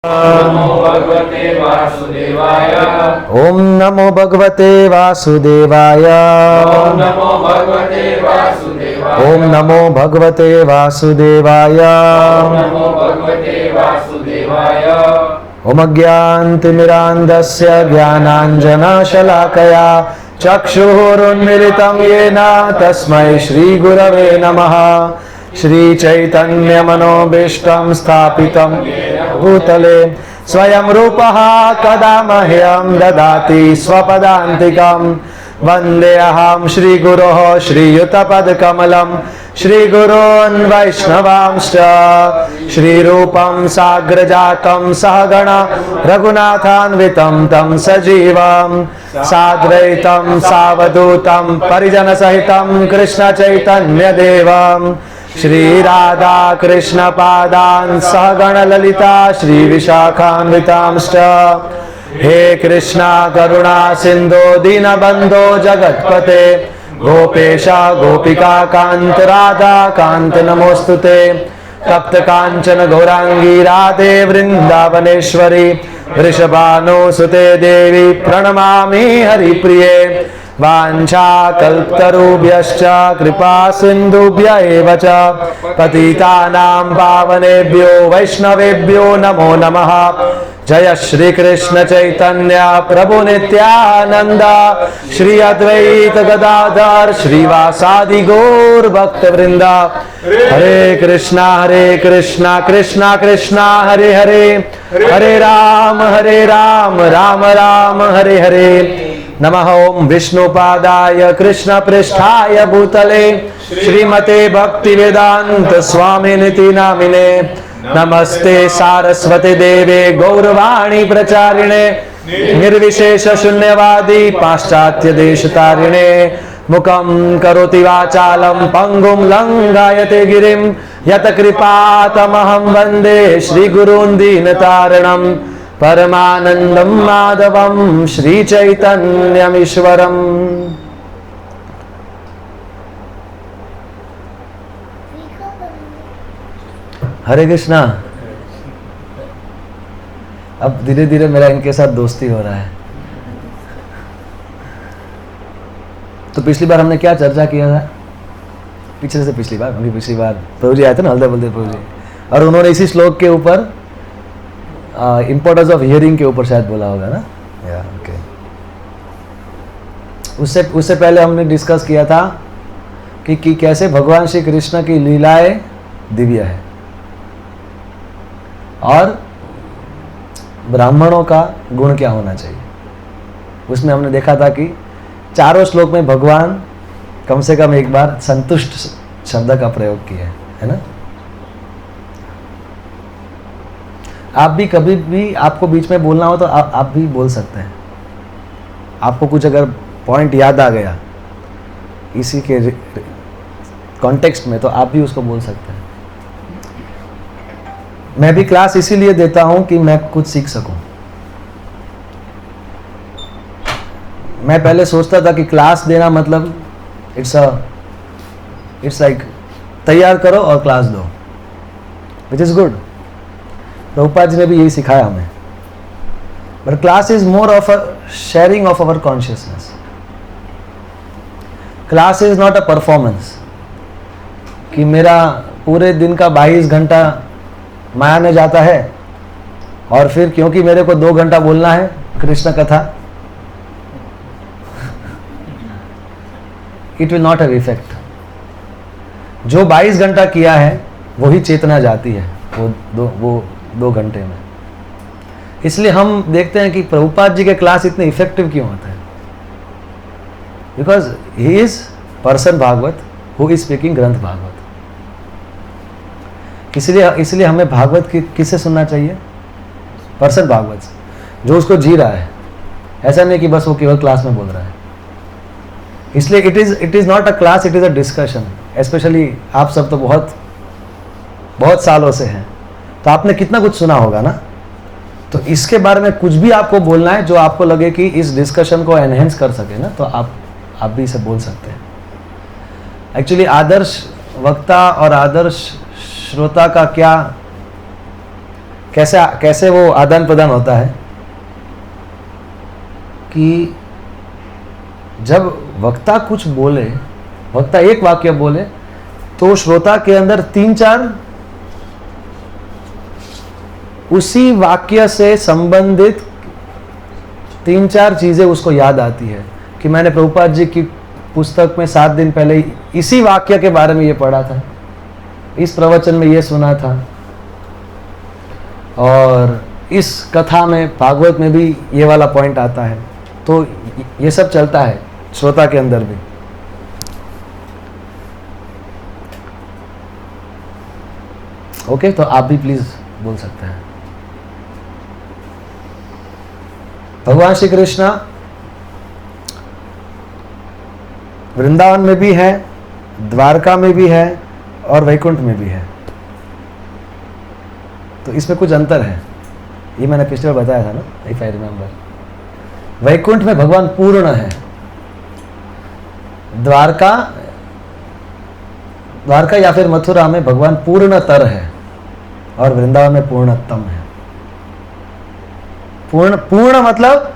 ओम नमो भगवते वासुदेवाय। ओम नमो भगवते वासुदेवाय। ओम नमो भगवते वासुदेवाय। ओम नमो भगवते वासुदेवाय। ओम अज्ञानतिमिरान्धस्य ज्ञानाञ्जनशलाकया चक्षुरुन्मीलितं येन तस्मै श्रीगुरवे नमः। श्रीचैतन्यमनोभीष्टं स्थापितं भूतले स्वयं रूपः कदा मह्यं ददाति स्वपदान्तिकं। वन्देऽहं श्रीगुरोः श्रीयुतपदकमलं श्रीगुरून् वैष्णवांश्च। श्रीरूपं साग्रजातं सहगण रघुनाथान्वितं तं सजीवं साद्वैतं सावधूतं परिजनसहितं कृष्णचैतन्यदेवं श्रीराधा कृष्णपादान् सहगण ललिता श्रीविशाखान्वितांश्च। हे कृष्णा करुणा सिन्धो दीनबन्धो जगत्पते गोपेश गोपिका कान्त राधा कान्त नमोस्तुते। तप्त कांचन गौरांगी राधे वृंदावनेश्वरी वृषभानुसुते देवी प्रणमामि हरिप्रिये। वाञ्छाकल्पतरुभ्यश्च कृपा सिन्धुभ्य एव च पतितानां पावनेभ्यो वैष्णवेभ्यो नमो नमः। जय श्री कृष्ण चैतन्य प्रभु नित्यानंद श्री अद्वैत गदाधर श्रीवासादि गौर भक्त वृंदा। हरे कृष्णा कृष्णा कृष्णा हरे हरे हरे राम राम राम हरे हरे। नमः ओम विष्णुपादाय कृष्ण पृष्ठाय भूतले श्रीमते भक्ति वेदांत स्वामिनिति नामिने। नमस्ते सारस्वती देवे गौरवाणी प्रचारिणे निर्विशेष शून्यवादी पाश्चात्य देशतारिणे। मुखं करोति वाचालं पंगुं लंघायते गिरिं यत कृपातमहं वन्दे श्रीगुरून् दीनतारिणं परमानन्दं माधवं श्रीचैतन्यमीश्वरम्। हरे कृष्णा। अब धीरे धीरे मेरा इनके साथ दोस्ती हो रहा है। तो पिछली बार हमने क्या चर्चा किया था? पिछले से पिछली बार प्रभु जी आए थे ना, हल्दर बलदेव प्रभु जी, और उन्होंने इसी श्लोक के ऊपर इम्पोर्टेंस ऑफ हियरिंग के ऊपर शायद बोला होगा ना। या ओके। उससे पहले हमने डिस्कस किया था कि कैसे भगवान श्री कृष्ण की लीलाएं दिव्य है और ब्राह्मणों का गुण क्या होना चाहिए। उसमें हमने देखा था कि चारों श्लोक में भगवान कम से कम एक बार संतुष्ट शब्द का प्रयोग किया है ना। आप भी कभी भी आपको बीच में बोलना हो तो आप भी बोल सकते हैं। आपको कुछ अगर पॉइंट याद आ गया इसी के कॉन्टेक्स्ट में तो आप भी उसको बोल सकते हैं। मैं भी क्लास इसीलिए देता हूं कि मैं कुछ सीख सकूं। मैं पहले सोचता था कि क्लास देना मतलब इट्स लाइक तैयार करो और क्लास दो, which is good. Prabhupada ji ने भी यही सिखाया हमें। But class is more of a sharing of our consciousness. Class is not a performance कि मेरा पूरे दिन का 22 घंटा माया में जाता है और फिर क्योंकि मेरे को 2 घंटा बोलना है कृष्ण कथा, it will not have effect. जो 22 घंटा किया है वही चेतना जाती है वो 2 घंटे में। इसलिए हम देखते हैं कि प्रभुपाद जी के क्लास इतने इफेक्टिव क्यों होते हैं, because he is person Bhagavat who is speaking ग्रंथ भागवत। इसलिए हमें भागवत किससे सुनना चाहिए? पर्सन भागवत से, जो उसको जी रहा है। ऐसा नहीं कि बस वो केवल क्लास में बोल रहा है। इसलिए it is not a class, it is a discussion. Specially आप सब तो बहुत सालों से हैं, तो आपने कितना कुछ सुना होगा ना। तो इसके बारे में कुछ भी आपको बोलना है जो आपको लगे कि इस डिस्कशन को एनहेंस कर सके ना, तो आप भी इसे बोल सकते हैं। एक्चुअली आदर्श वक्ता और आदर्श श्रोता का क्या कैसे वो आदान प्रदान होता है कि जब वक्ता कुछ बोले, वक्ता एक वाक्य बोले, तो श्रोता के अंदर 3-4 उसी वाक्य से संबंधित 3-4 चीजें उसको याद आती है कि मैंने प्रभुपाद जी की पुस्तक में 7 दिन पहले इसी वाक्य के बारे में ये पढ़ा था, इस प्रवचन में ये सुना था, और इस कथा में भागवत में भी ये वाला पॉइंट आता है। तो ये सब चलता है श्रोता के अंदर भी। ओके, तो आप भी प्लीज बोल सकते हैं। भगवान श्री कृष्ण वृंदावन में भी है, द्वारका में भी है और वैकुंठ में भी है। तो इसमें कुछ अंतर है, ये मैंने पिछले बार बताया था ना, इफ आई रिमेम्बर। वैकुंठ में भगवान पूर्ण है, द्वारका या फिर मथुरा में भगवान पूर्णतर है, और वृंदावन में पूर्णतम है। पूर्ण मतलब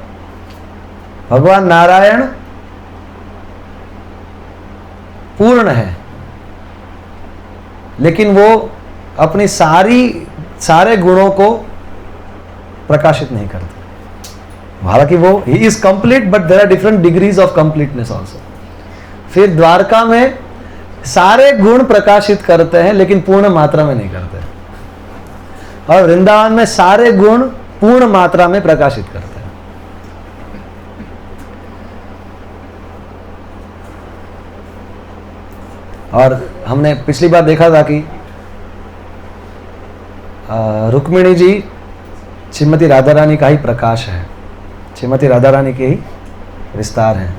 भगवान नारायण पूर्ण है, लेकिन वो अपनी सारे गुणों को प्रकाशित नहीं करते। हालांकि वो he is complete, but there are different degrees of completeness also. फिर द्वारका में सारे गुण प्रकाशित करते हैं, लेकिन पूर्ण मात्रा में नहीं करते, और वृंदावन में सारे गुण पूर्ण मात्रा में प्रकाशित करते हैं। और हमने पिछली बार देखा था कि रुक्मिणी जी श्रीमती राधा रानी का ही प्रकाश है, श्रीमती राधा रानी के ही विस्तार हैं।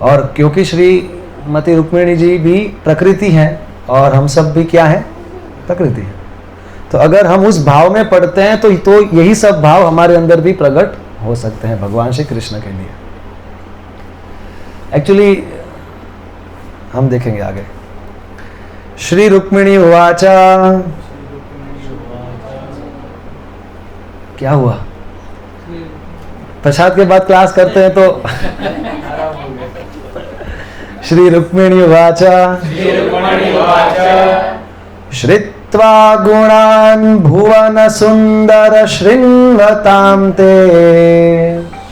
और क्योंकि श्रीमती रुक्मिणी जी भी प्रकृति हैं और हम सब भी क्या है, प्रकृति है, तो अगर हम उस भाव में पढ़ते हैं तो यही सब भाव हमारे अंदर भी प्रकट हो सकते हैं भगवान श्री कृष्ण के लिए। एक्चुअली हम देखेंगे आगे। श्री रुक्मिणी उवाचा, क्या हुआ? प्रसाद के बाद क्लास करते हैं तो श्री रुक्मिणी उवाचा श्रित्वा गुणान् भुवन सुंदर शृण्वतां ते,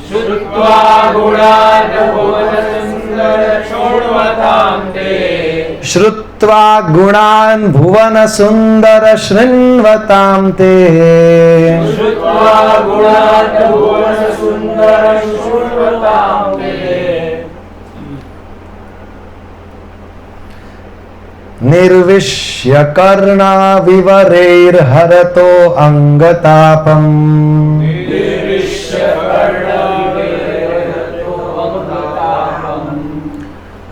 श्रुत्वा गुणान् भुवन सुंदर शृण्वतां ते, श्रुत्वा गुणान् भुवन सुंदर शृण्वतां ते, श्रुत्वा गुणान् भुवन सुंदर शृण्वतां ते, निर्विश्य कर्णा विवरैर्हरतो अंगतापम्,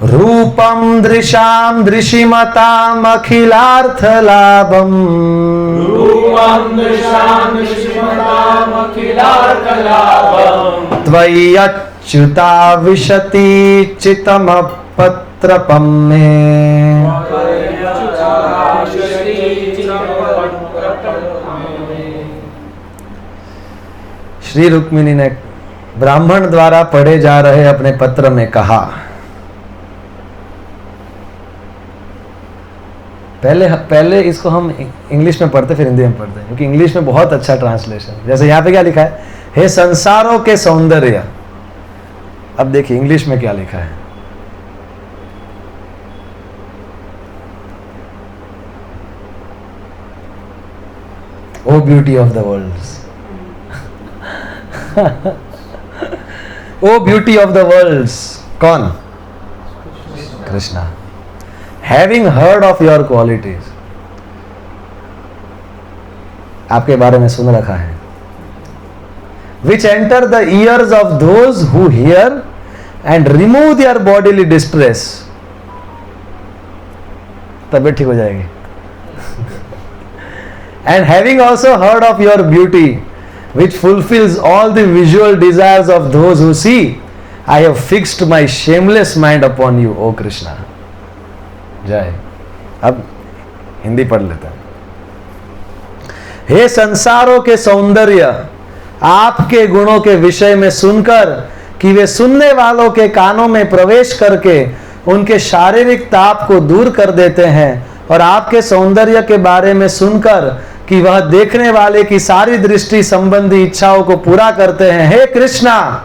रूपं दृशां दृशिमताम् अखिलार्थलाभम्, रूपं दृशां दृशिमताम् अखिलार्थलाभम्, त्वयि अच्युता विशति चितमपत्रपं मे। श्री रुक्मिणी ने ब्राह्मण द्वारा पढ़े जा रहे अपने पत्र में कहा, पहले इसको हम इंग्लिश में पढ़ते फिर हिंदी में पढ़ते हैं, क्योंकि इंग्लिश में बहुत अच्छा ट्रांसलेशन। जैसे यहाँ पे क्या लिखा है, हे संसारों के सौंदर्य। अब देखिए इंग्लिश में क्या लिखा है, O beauty of the worlds, O beauty of the worlds. कौन? Krishna. Having heard of your qualities, आपके बारे में सुन रखा है, which enter the ears of those who hear and remove their bodily distress, तबीयत ठीक हो जाएगी। And having also heard of your beauty, which fulfills all the visual desires of those who see, I have fixed my shameless mind upon you, O Krishna. जय। अब हिंदी पढ़ लेते हैं। हे संसारों के सौंदर्य, आपके गुणों के विषय में सुनकर कि वे सुनने वालों के कानों में प्रवेश करके उनके शारीरिक ताप को दूर कर देते हैं, और आपके सौंदर्य के बारे में सुनकर कि वह देखने वाले की सारी दृष्टि संबंधी इच्छाओं को पूरा करते हैं। हे कृष्णा,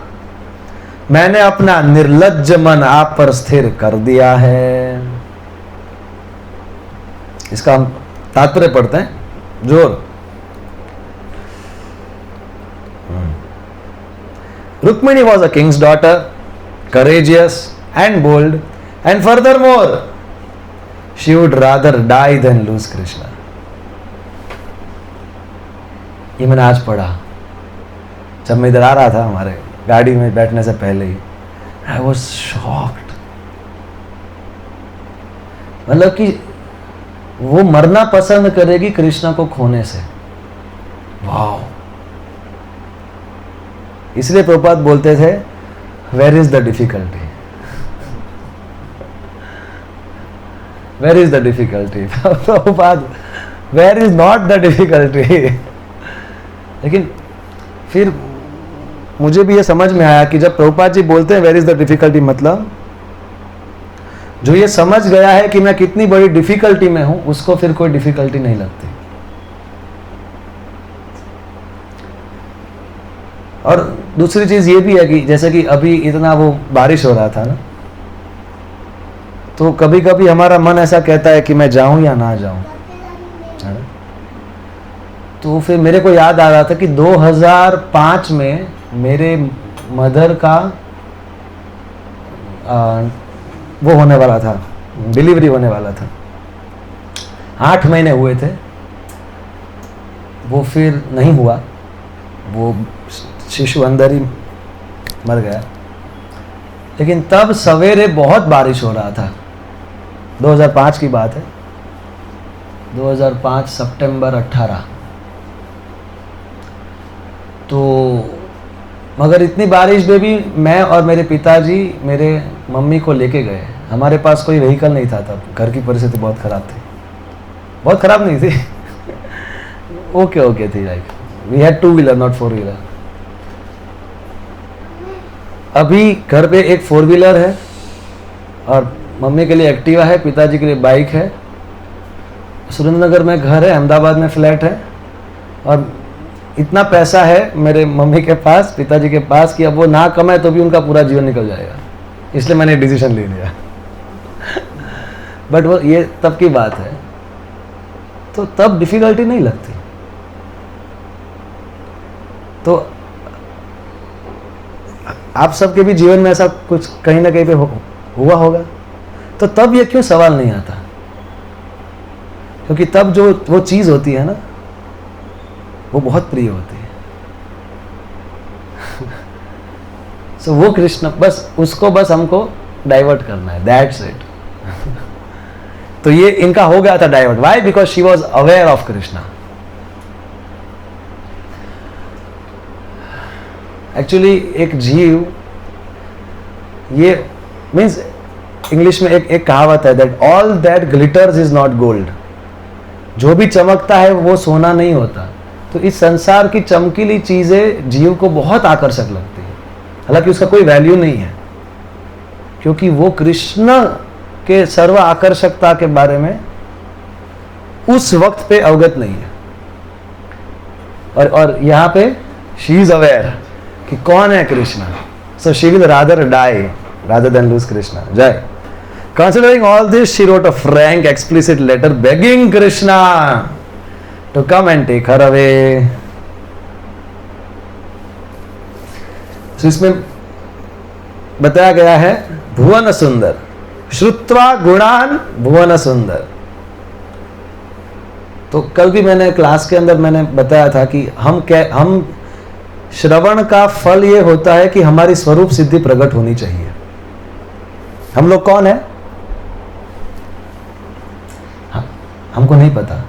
मैंने अपना निर्लज्ज मन आप पर स्थिर कर दिया है। इसका हम तात्पर्य पढ़ते हैं जोर। Rukmini was a king's daughter, courageous and bold, and furthermore, she would rather die than lose Krishna. ये मैंने आज पढ़ा जब मैं इधर आ रहा था, हमारे गाड़ी में बैठने से पहले ही। I was shocked. मतलब कि वो मरना पसंद करेगी कृष्णा को खोने से। वाओ! इसलिए प्रभुपाद बोलते थे, where is the difficulty, where is the difficulty. Prabhupada, where is not the difficulty. लेकिन फिर मुझे भी ये समझ में आया कि जब प्रभुपाद जी बोलते हैं वेयर इज द डिफिकल्टी, मतलब जो ये समझ गया है कि मैं कितनी बड़ी डिफिकल्टी में हूं, उसको फिर कोई डिफिकल्टी नहीं लगती। और दूसरी चीज ये भी है कि जैसे कि अभी इतना वो बारिश हो रहा था ना, तो कभी कभी हमारा मन ऐसा कहता है कि मैं जाऊं या ना जाऊं, है ना? तो फिर मेरे को याद आ रहा था कि 2005 में मेरे मदर का वो होने वाला था, डिलीवरी होने वाला था। 8 महीने हुए थे, वो फिर नहीं हुआ, वो शिशु अंदर ही मर गया। लेकिन तब सवेरे बहुत बारिश हो रहा था, 2005 की बात है, 2005 सितंबर 18। तो मगर इतनी बारिश में भी मैं और मेरे पिताजी मेरे मम्मी को लेके गए। हमारे पास कोई व्हीकल नहीं था तब, घर की परिस्थिति बहुत ख़राब थी, बहुत ख़राब नहीं थी ओके थी, like we had 2 wheeler not 4 wheeler. अभी घर पे एक 4 व्हीलर है और मम्मी के लिए एक्टिवा है, पिताजी के लिए बाइक है। सुरेंद्रनगर में घर है, अहमदाबाद में फ्लैट है, और इतना पैसा है मेरे मम्मी के पास, पिताजी के पास, कि अब वो ना कमाए तो भी उनका पूरा जीवन निकल जाएगा। इसलिए मैंने डिसीजन ले लिया बट वो ये तब की बात है, तो तब डिफिकल्टी नहीं लगती। तो आप सबके भी जीवन में ऐसा कुछ कहीं ना कहीं पे हुआ होगा, तो तब ये क्यों सवाल नहीं आता? क्योंकि तब जो वो चीज होती है ना, वो बहुत प्रिय होती है। सो वो कृष्ण, बस उसको बस हमको डाइवर्ट करना है, दैट्स इट तो ये इनका हो गया था divert. Why? Because she was aware of Krishna. Actually एक जीव, ये मीन्स इंग्लिश में एक कहावत है, that all that glitters is not gold. जो भी चमकता है वो सोना नहीं होता। तो इस संसार की चमकीली चीजें जीव को बहुत आकर्षक लगती है, हालांकि उसका कोई वैल्यू नहीं है, क्योंकि वो कृष्ण के सर्व आकर्षकता के बारे में उस वक्त पे अवगत नहीं है। और यहाँ पे शी इज अवेयर कि कौन है Krishna, so she will rather die rather than lose Krishna. Jai. Considering all this, she wrote a frank, explicit letter begging Krishna to come and take her away. So इसमें बताया गया है भुवन सुंदर, श्रुत्वा गुणान भुवन सुंदर। तो कल भी मैंने क्लास के अंदर मैंने बताया था कि हम श्रवण का फल ये होता है कि हमारी स्वरूप सिद्धि प्रकट होनी चाहिए। हम लोग कौन है? हमको नहीं पता।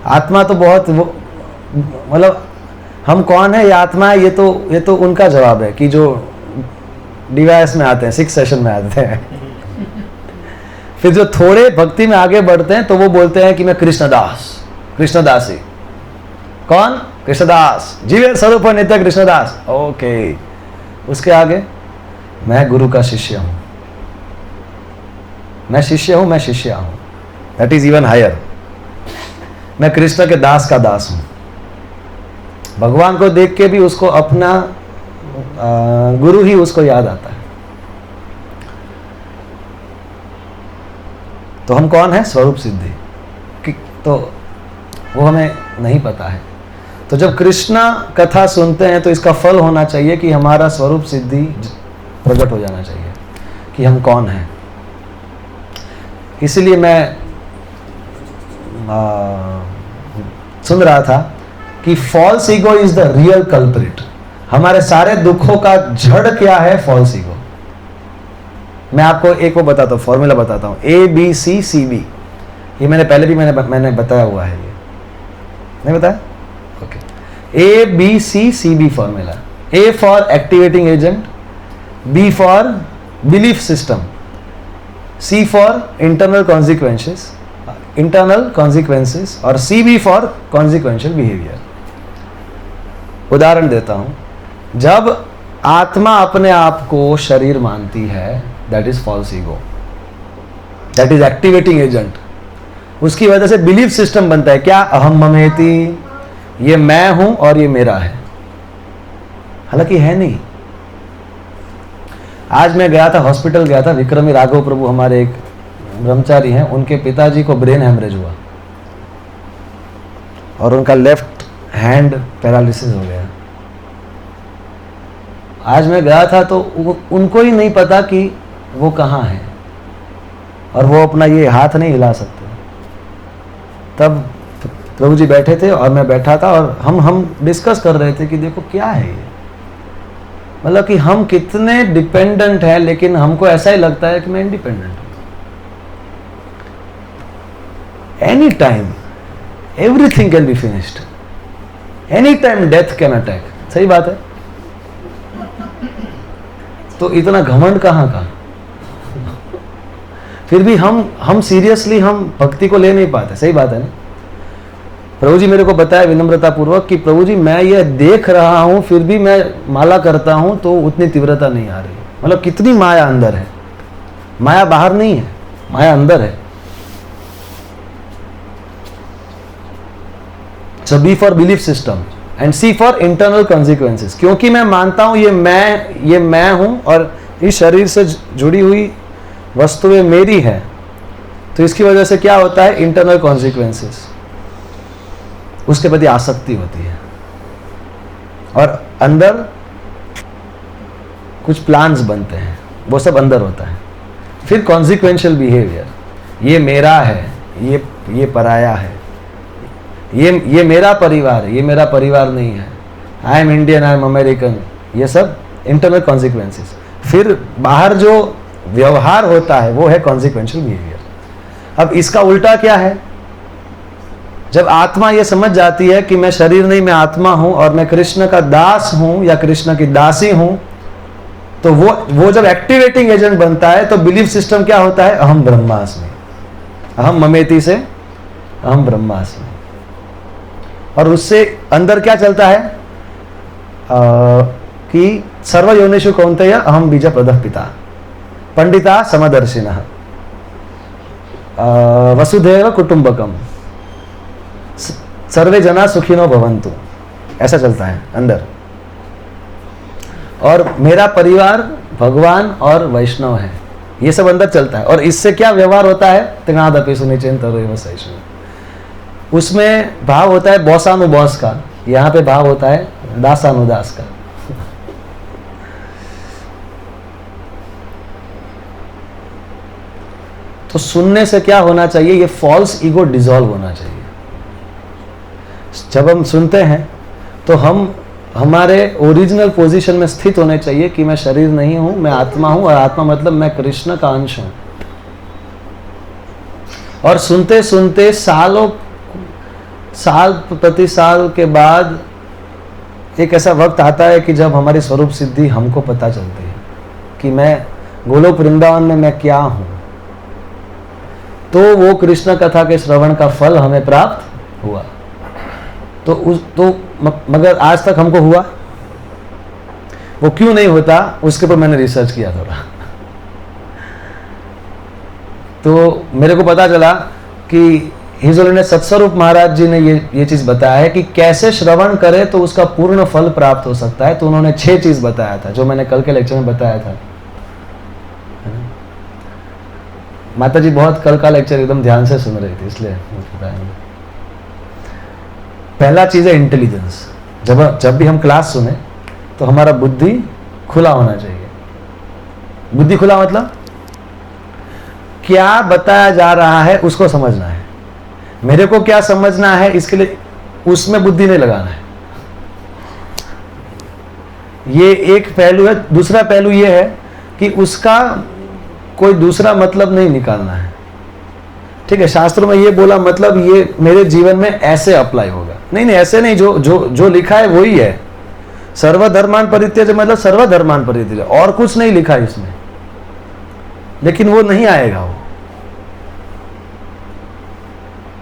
आत्मा तो बहुत मतलब हम कौन है या आत्मा है, ये तो उनका जवाब है कि जो डिवाइस में आते हैं, 6 सेशन में आते हैं फिर जो थोड़े भक्ति में आगे बढ़ते हैं तो वो बोलते हैं कि मैं कृष्णदास कृष्णदासी। कौन? कृष्णदास, जीवे स्वरूप नित्य कृष्णदास। ओके, उसके आगे मैं गुरु का शिष्य हूं, मैं शिष्य हूं, मैं शिष्य हूं, दैट इज इवन हायर। मैं कृष्ण के दास का दास हूं। भगवान को देख के भी उसको अपना गुरु ही उसको याद आता है। तो हम कौन है? स्वरूप सिद्धि। तो वो हमें नहीं पता है। तो जब कृष्णा कथा सुनते हैं तो इसका फल होना चाहिए कि हमारा स्वरूप सिद्धि प्रकट हो जाना चाहिए कि हम कौन हैं। इसलिए मैं सुन रहा था कि false ego is the real culprit. हमारे सारे दुखों का जड़ क्या है? False ego. मैं आपको एक वो बताता हूँ, फॉर्मूला बताता हूँ, ABCCB। ये मैंने पहले भी मैंने बताया हुआ है, ये नहीं बताया? Okay. ABCCB formula. A for activating agent, B for belief system, C for internal consequences और CB फॉर कॉन्सिक्वेंशियल बिहेवियर। उदाहरण देता हूं, जब आत्मा अपने आप को शरीर मानती है, that is false ego, that is activating agent. उसकी वजह से बिलीफ सिस्टम बनता है क्या? अहम ममेति, ये मैं हूं और ये मेरा है, हालांकि है नहीं। आज मैं गया था, हॉस्पिटल गया था, विक्रमी राघव प्रभु हमारे एक ब्रह्मचारी हैं, उनके पिताजी को ब्रेन हेमरेज हुआ और उनका लेफ्ट हैंड पैरालिसिस हो गया। आज मैं गया था तो उनको ही नहीं पता कि वो कहाँ है और वो अपना ये हाथ नहीं हिला सकते। तब प्रभु जी बैठे थे और मैं बैठा था और हम डिस्कस कर रहे थे कि देखो क्या है ये, मतलब कि हम कितने डिपेंडेंट हैं, लेकिन हमको ऐसा ही लगता है कि मैं इंडिपेंडेंट हूं। Any time everything can be finished, any time death can attack. सही बात है। तो इतना घमंड कहाँ का? फिर भी हम सीरियसली हम भक्ति को ले नहीं पाते। सही बात है ना? प्रभु जी मेरे को बताया विनम्रता पूर्वक कि प्रभु जी मैं ये देख रहा हूं, फिर भी मैं माला करता हूं तो उतनी तीव्रता नहीं आ रही। मतलब कितनी माया अंदर है। माया बाहर नहीं है, माया अंदर है। So B for belief system and C for internal consequences। क्योंकि मैं मानता हूं ये मैं हूं और इस शरीर से जुड़ी हुई वस्तुएं मेरी है, तो इसकी वजह से क्या होता है? इंटरनल कॉन्सिक्वेंसेस, उसके प्रति आसक्ति होती है और अंदर कुछ प्लान्स बनते हैं, वो सब अंदर होता है। फिर कॉन्सिक्वेंशियल बिहेवियर, ये मेरा है, ये पराया है, ये मेरा परिवार है, ये मेरा परिवार नहीं है, I am Indian, I am American, ये सब इंटरनल कॉन्सिक्वेंसेस। फिर बाहर जो व्यवहार होता है वो है कॉन्सिक्वेंशियल बिहेवियर। अब इसका उल्टा क्या है? जब आत्मा ये समझ जाती है कि मैं शरीर नहीं, मैं आत्मा हूं और मैं कृष्ण का दास हूं या कृष्ण की दासी हूं, तो वो जब एक्टिवेटिंग एजेंट बनता है तो बिलीफ सिस्टम क्या होता है? अहम ब्रह्मास्मि, अहम ममेति से अहम ब्रह्मास्मि। और उससे अंदर क्या चलता है कि सर्व योनिषु कौन्तेय अहम बीज प्रदः पिता पंडिता समदर्शिनः वसुधैव कुटुंबकम सर्वे जना सुखिनो भवन्तु, ऐसा चलता है अंदर। और मेरा परिवार भगवान और वैष्णव है, ये सब अंदर चलता है। और इससे क्या व्यवहार होता है? त्रिनादपि सुनिचिंतरो सहिष्णु। उसमें भाव होता है बॉसानुबॉस का, यहाँ पे भाव होता है दासानुदास का। तो सुनने से क्या होना चाहिए? ये फॉल्स ईगो डिसॉल्व होना चाहिए। जब हम सुनते हैं तो हम हमारे ओरिजिनल पोजीशन में स्थित होने चाहिए कि मैं शरीर नहीं हूं, मैं आत्मा हूं, और आत्मा मतलब मैं कृष्ण का अंश हूं। और सुनते सुनते साल प्रति साल के बाद एक ऐसा वक्त आता है कि जब हमारी स्वरूप सिद्धि हमको पता चलती है कि मैं गोलोक वृंदावन में मैं क्या हूं, तो वो कृष्ण कथा के श्रवण का फल हमें प्राप्त हुआ। मगर आज तक हमको हुआ, वो क्यों नहीं होता उसके ऊपर मैंने रिसर्च किया थोड़ा। तो मेरे को पता चला कि हिज होलीनेस सत्स्वरूप महाराज जी ने ये चीज बताया है कि कैसे श्रवण करे तो उसका पूर्ण फल प्राप्त हो सकता है। तो उन्होंने 6 चीज बताया था जो मैंने कल के लेक्चर में बताया था। माता जी बहुत कल का लेक्चर एकदम ध्यान से सुन रही थी, इसलिए बताएंगे। पहला चीज है इंटेलिजेंस। जब भी हम क्लास सुने तो हमारा बुद्धि खुला होना चाहिए। बुद्धि खुला मतलब क्या बताया जा रहा है उसको समझना है। मेरे को क्या समझना है इसके लिए उसमें बुद्धि नहीं लगाना है। ये एक पहलू है। दूसरा पहलू ये है कि उसका कोई दूसरा मतलब नहीं निकालना है। ठीक है, शास्त्रों में ये बोला मतलब ये मेरे जीवन में ऐसे अप्लाई होगा, नहीं ऐसे नहीं, जो लिखा है वही है। सर्वधर्मान परित्यज मतलब सर्वधर्मान परित्यज, और कुछ नहीं लिखा इसमें, लेकिन वो नहीं आएगा वो।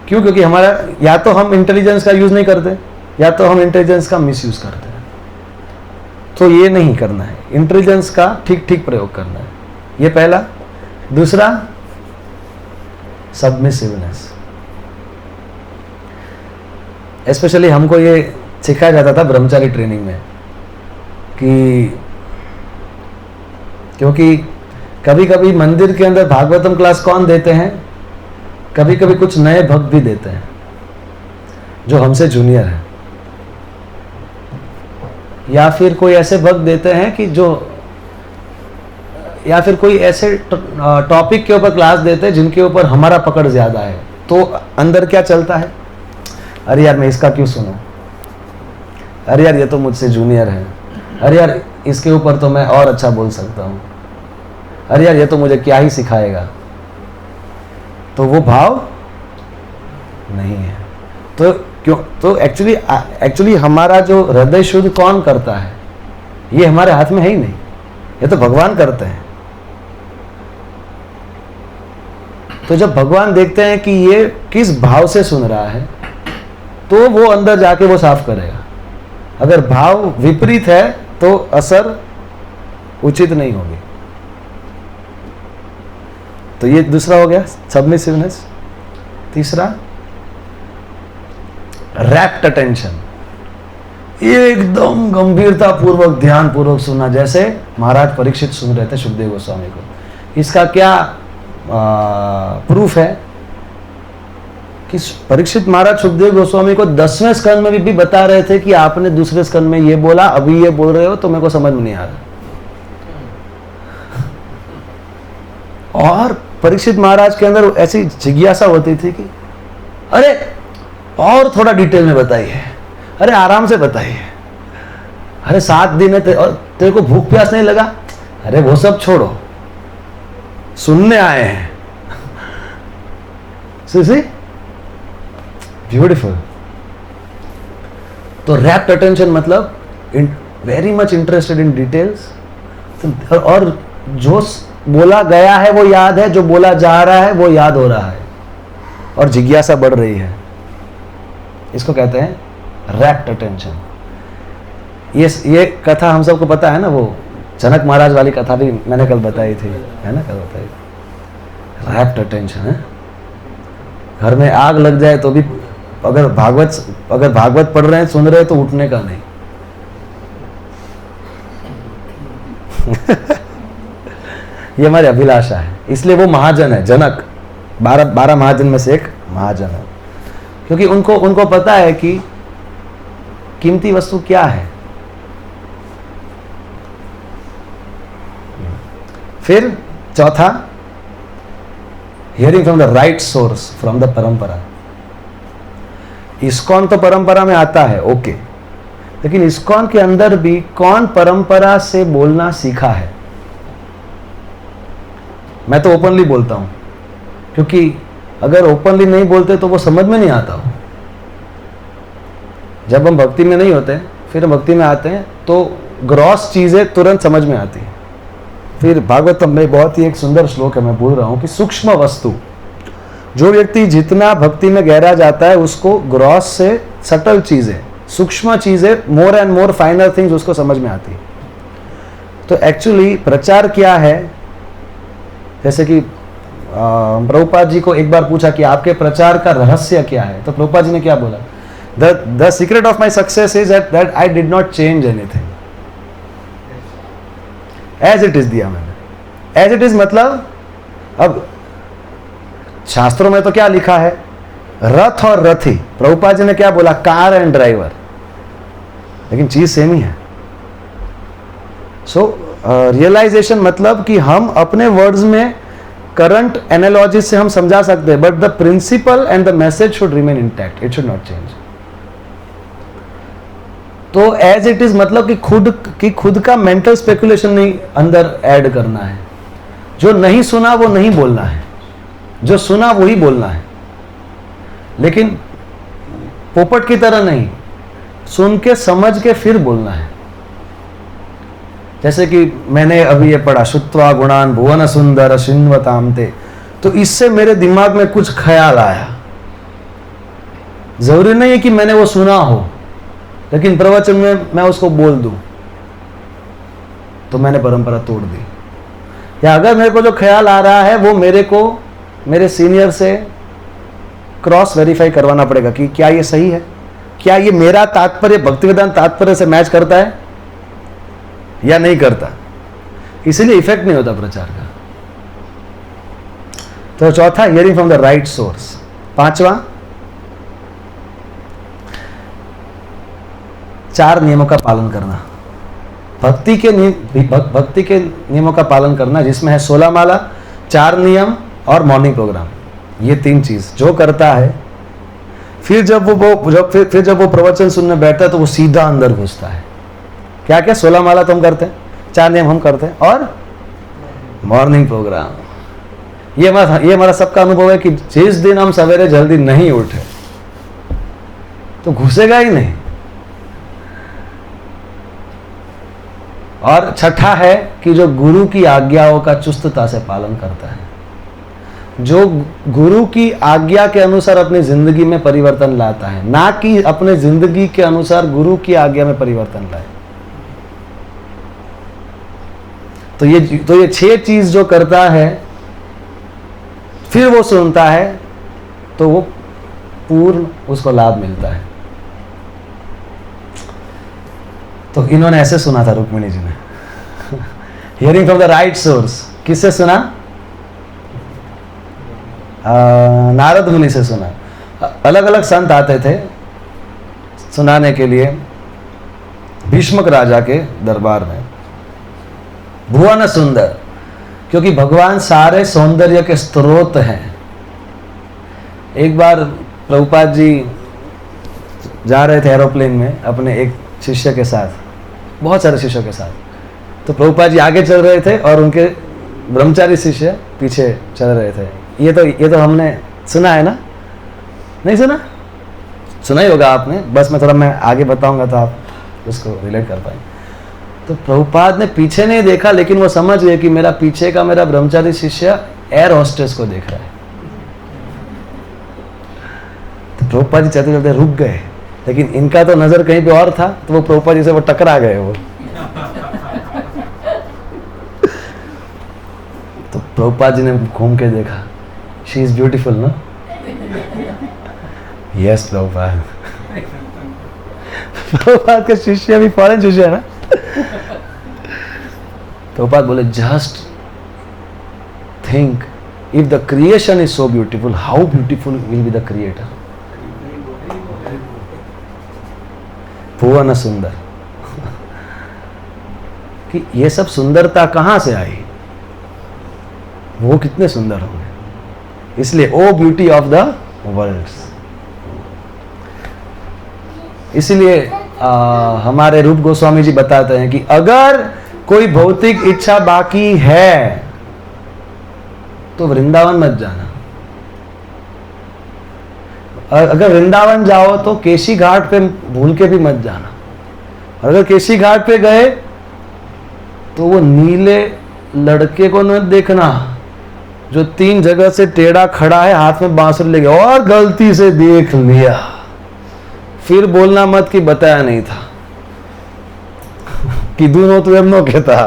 क्यों? क्योंकि हमारा या तो हम इंटेलिजेंस का यूज नहीं करते या तो हम इंटेलिजेंस का मिसयूज करते हैं। तो ये नहीं करना है, इंटेलिजेंस का ठीक ठीक प्रयोग करना है, ये पहला। दूसरा सबमिसिवनेस। स्पेशली हमको ये सिखाया जाता था ब्रह्मचारी ट्रेनिंग में कि क्योंकि कभी कभी मंदिर के अंदर भागवतम क्लास कौन देते हैं, कभी कभी कुछ नए भक्त भी देते हैं जो हमसे जूनियर है, या फिर कोई ऐसे भक्त देते हैं कि जो, या फिर कोई ऐसे टॉपिक के ऊपर क्लास देते हैं जिनके ऊपर हमारा पकड़ ज्यादा है। तो अंदर क्या चलता है, अरे यार मैं इसका क्यों सुनूं, अरे यार ये तो मुझसे जूनियर है, अरे यार इसके ऊपर तो मैं और अच्छा बोल सकता हूं, अरे यार ये तो मुझे क्या ही सिखाएगा। तो वो भाव नहीं है। तो क्यों? तो एक्चुअली हमारा जो हृदय शुद्ध कौन करता है, ये हमारे हाथ में है ही नहीं, ये तो भगवान करते हैं। तो जब भगवान देखते हैं कि ये किस भाव से सुन रहा है तो वो अंदर जाके वो साफ करेगा। अगर भाव विपरीत है तो असर उचित नहीं होगी। तो ये दूसरा हो गया सबमिसिवनेस। तीसरा रैप्ट अटेंशन, एकदम गंभीरता पूर्वक ध्यान पूर्वक सुनना, जैसे महाराज परीक्षित सुन रहे थे सुखदेव गोस्वामी को। इसका क्या प्रूफ है कि परीक्षित महाराज सुखदेव गोस्वामी को 10वें स्कंद में भी बता रहे थे कि आपने दूसरे स्कंद में ये बोला, अभी ये बोल रहे हो तो मेरे को समझ में नहीं आ रहा। और परीक्षित महाराज के अंदर ऐसी जिज्ञासा होती थी कि अरे और थोड़ा डिटेल में बताइए, अरे आराम से बताइए, अरे 7 दिन है और तेरे को भूख प्यास नहीं लगा, अरे वो सब छोड़ो, सुनने आए हैं। सी ब्यूटीफुल। तो रैप्ट अटेंशन मतलब very much interested in details, और जो बोला गया है वो याद है, जो बोला जा रहा है वो याद हो रहा है, और जिज्ञासा बढ़ रही है। इसको कहते हैं रैप्ट अटेंशन। ये कथा हम सबको पता है ना, वो जनक महाराज वाली कथा भी मैंने कल बताई थी, है ना, कल बताई थी। रैप्ट अटेंशन है। घर में आग लग जाए तो भी अगर भागवत पढ़ रहे हैं, सुन रहे हैं, तो उठने का नहीं। ये हमारी अभिलाषा है। इसलिए वो महाजन है, जनक 12 महाजन में से एक महाजन है, क्योंकि उनको पता है कि कीमती वस्तु क्या है। फिर चौथा, hearing from the right source, from the परंपरा। इस्कॉन तो परंपरा में आता है, ओके, लेकिन इस्कॉन के अंदर भी कौन परंपरा से बोलना सीखा है। मैं तो ओपनली बोलता हूं, क्योंकि अगर ओपनली नहीं बोलते तो वो समझ में नहीं आता हो। जब हम भक्ति में नहीं होते, फिर हम भक्ति में आते हैं तो ग्रॉस चीजें तुरंत समझ में आती हैं। फिर भागवतम में बहुत ही एक सुंदर श्लोक है, मैं बोल रहा हूं कि सूक्ष्म वस्तु जो व्यक्ति जितना भक्ति में गहरा जाता है उसको ग्रॉस से सटल चीजें, सूक्ष्म चीजें, more and more final things उसको समझ में आती है। तो एक्चुअली प्रचार क्या है, जैसे कि प्रभुपाद जी को एक बार पूछा कि आपके प्रचार का रहस्य क्या है, तो प्रभुपाद जी ने क्या बोला, the secret of my success is that I did not change anything, as it is दिया मैंने। एज इट इज मतलब, अब शास्त्रों में तो क्या लिखा है, रथ और रथी। प्रभुपाद जी ने क्या बोला, कार एंड ड्राइवर, लेकिन चीज सेम ही है। सो रियलाइजेशन मतलब कि हम अपने वर्ड्स में करंट एनालॉजी से हम समझा सकते हैं, but the principle and the message should remain intact, it should not change. तो एज इट इज मतलब कि खुद का मेंटल स्पेकुलेशन नहीं अंदर ऐड करना है। जो नहीं सुना वो नहीं बोलना है, जो सुना वही बोलना है, लेकिन पोपट की तरह नहीं, सुन के समझ के फिर बोलना है। जैसे कि मैंने अभी ये पढ़ा, श्रुत्वा गुणान भुवन सुंदर शिन्वताम ते, तो इससे मेरे दिमाग में कुछ ख्याल आया। जरूरी नहीं है कि मैंने वो सुना हो, लेकिन प्रवचन में मैं उसको बोल दूं तो मैंने परंपरा तोड़ दी। या अगर मेरे को जो ख्याल आ रहा है वो मेरे को मेरे सीनियर से क्रॉस वेरीफाई करवाना पड़ेगा कि क्या ये सही है, क्या ये मेरा तात्पर्य भक्तिवेदांत तात्पर्य से मैच करता है या नहीं करता। इसीलिए इफेक्ट नहीं होता प्रचार का। तो चौथा, hearing from the right source. पांचवा, 4 नियमों का पालन करना। भक्ति के नियमों का पालन करना, जिसमें है 16 माला, 4 नियम और मॉर्निंग प्रोग्राम। ये 3 चीज जो करता है, फिर जब वो प्रवचन सुनने बैठता है तो वो सीधा अंदर घुसता है। क्या क्या 16 माला तो हम करते हैं, 4 नियम हम करते हैं, और मॉर्निंग प्रोग्राम। ये हमारा सबका अनुभव है कि जिस दिन हम सवेरे जल्दी नहीं उठे तो घुसेगा ही नहीं। और छठा है कि जो गुरु की आज्ञाओं का चुस्तता से पालन करता है, जो गुरु की आज्ञा के अनुसार अपनी जिंदगी में परिवर्तन लाता है, ना कि अपने जिंदगी के अनुसार गुरु की आज्ञा में परिवर्तन लाए। तो ये 6 चीज जो करता है, फिर वो सुनता है तो वो पूर्ण उसको लाभ मिलता है। तो इन्होंने ऐसे सुना था रुक्मिणी जी ने, hearing from the right source. किससे सुना? नारद मुनि से सुना। अलग अलग संत आते थे सुनाने के लिए भीष्मक राजा के दरबार में। भुवन सुंदर, क्योंकि भगवान सारे सौंदर्य के स्रोत हैं। एक बार प्रभुपाद जी जा रहे थे एरोप्लेन में अपने एक शिष्य के साथ, बहुत सारे शिष्यों के साथ। तो प्रभुपाद जी आगे चल रहे थे और उनके ब्रह्मचारी शिष्य पीछे चल रहे थे। ये तो हमने सुना है ना? नहीं सुना? सुना ही होगा आपने, बस मैं आगे बताऊंगा तो आप उसको रिलेट कर पाएंगे। तो प्रभुपाद ने पीछे नहीं देखा, लेकिन वो समझ गए कि मेरा पीछे का मेरा ब्रह्मचारी शिष्य एयर होस्टेस को देख रहा है। तो प्रभुपाद जी चलते चलते रुक गए, लेकिन इनका तो नजर कहीं पे और था, तो वो प्रभुपाद जी से वो टकरा गए। वो तो प्रभुपाद जी ने घूम के देखा, शी इज ब्यूटीफुल ना? यस प्रभुपाद। प्रभुपाद के शिष्य भी फॉरेन शिष्य है ना। प्रभुपाद बोले, just think, if the creation is so beautiful, how beautiful will be the creator. भुवन सुंदर, कि ये सब सुंदरता कहां से आई, वो कितने सुंदर होंगे। इसलिए ओ ब्यूटी ऑफ द वर्ल्ड। इसलिए हमारे रूप गोस्वामी जी बताते हैं कि अगर कोई भौतिक इच्छा बाकी है तो वृंदावन मत जाना। अगर वृंदावन जाओ तो केशी घाट पे भूल के भी मत जाना। अगर केशी घाट पे गए तो वो नीले लड़के को न देखना जो 3 जगह से टेढ़ा खड़ा है, हाथ में बांसुरी ले गया और गलती से देख लिया, फिर बोलना मत कि बताया नहीं था कि दूनो तू एमनो कहता,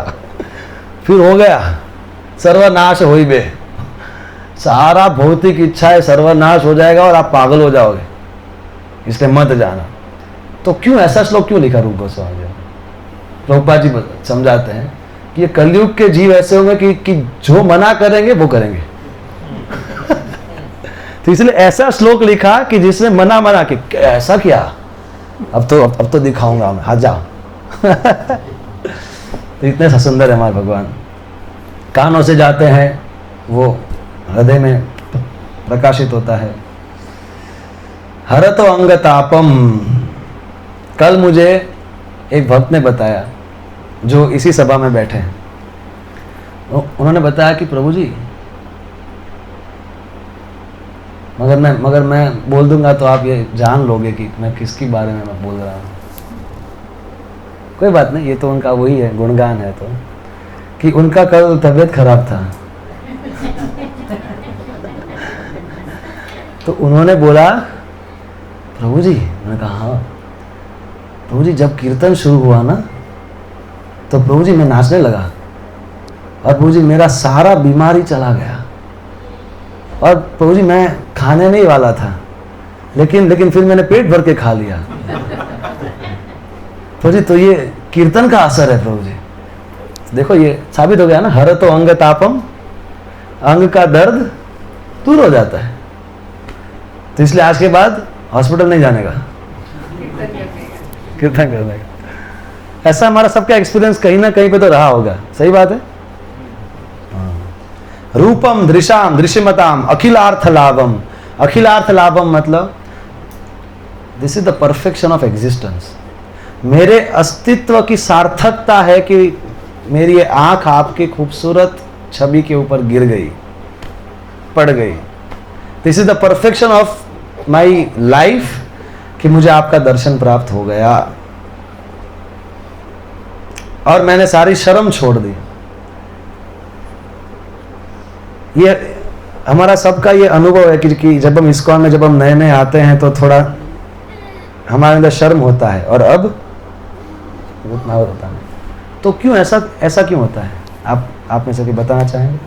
फिर हो गया सर्वनाश होई बे, सारा भौतिक इच्छाएं सर्वनाश हो जाएगा और आप पागल हो जाओगे, इसलिए मत जाना। तो क्यों ऐसा श्लोक क्यों लिखा रूप गोस्वामी जी? प्रभुपाद जी समझाते हैं कि ये कलयुग के जीव ऐसे होंगे कि जो मना करेंगे वो करेंगे तो इसलिए ऐसा श्लोक लिखा कि जिसने मना कि ऐसा क्या, अब तो दिखाऊंगा मैं, हाथ जाओ तो इतने सुंदर है हमारे भगवान, कानों से जाते हैं वो हृदय में प्रकाशित होता है। हरतो अंग तापम, कल मुझे एक भक्त ने बताया जो इसी सभा में बैठे हैं, उन्होंने बताया कि प्रभु जी मगर मैं बोल दूंगा तो आप ये जान लोगे कि मैं किसके बारे में मैं बोल रहा हूँ। कोई बात नहीं, ये तो उनका वही है, गुणगान है, तो कि उनका कल तबीयत खराब था तो उन्होंने बोला प्रभु जी, मैंने कहा हाँ प्रभु जी, जब कीर्तन शुरू हुआ ना तो प्रभु जी मैं नाचने लगा और प्रभु जी मेरा सारा बीमारी चला गया, और प्रभु जी मैं खाने नहीं वाला था लेकिन फिर मैंने पेट भर के खा लिया। प्रभु जी तो ये कीर्तन का असर है प्रभु जी। देखो ये साबित हो गया ना, हर तो अंग तापम, अंग का दर्द दूर हो जाता है। तो इसलिए आज के बाद हॉस्पिटल नहीं जाने का, कीर्तन करने का। ऐसा हमारा सबका एक्सपीरियंस कहीं ना कहीं पे तो रहा होगा, सही बात है। रूपम दृशाम दृश्यमताम अखिलार्थ लाभम, अखिलार्थ लाभम मतलब this is the perfection of existence. मेरे अस्तित्व की सार्थकता है कि मेरी ये आंख आपकी खूबसूरत छवि के ऊपर गिर गई, पड़ गई। This is the perfection of my life कि मुझे आपका दर्शन प्राप्त हो गया और मैंने सारी शर्म छोड़ दी। ये हमारा सबका ये अनुभव है कि जब हम इस्कॉन में जब हम नए नए आते हैं तो थोड़ा हमारे अंदर शर्म होता है, और अब उतना होता है। तो क्यों ऐसा क्यों होता है? आप में से कोई बताना चाहेंगे?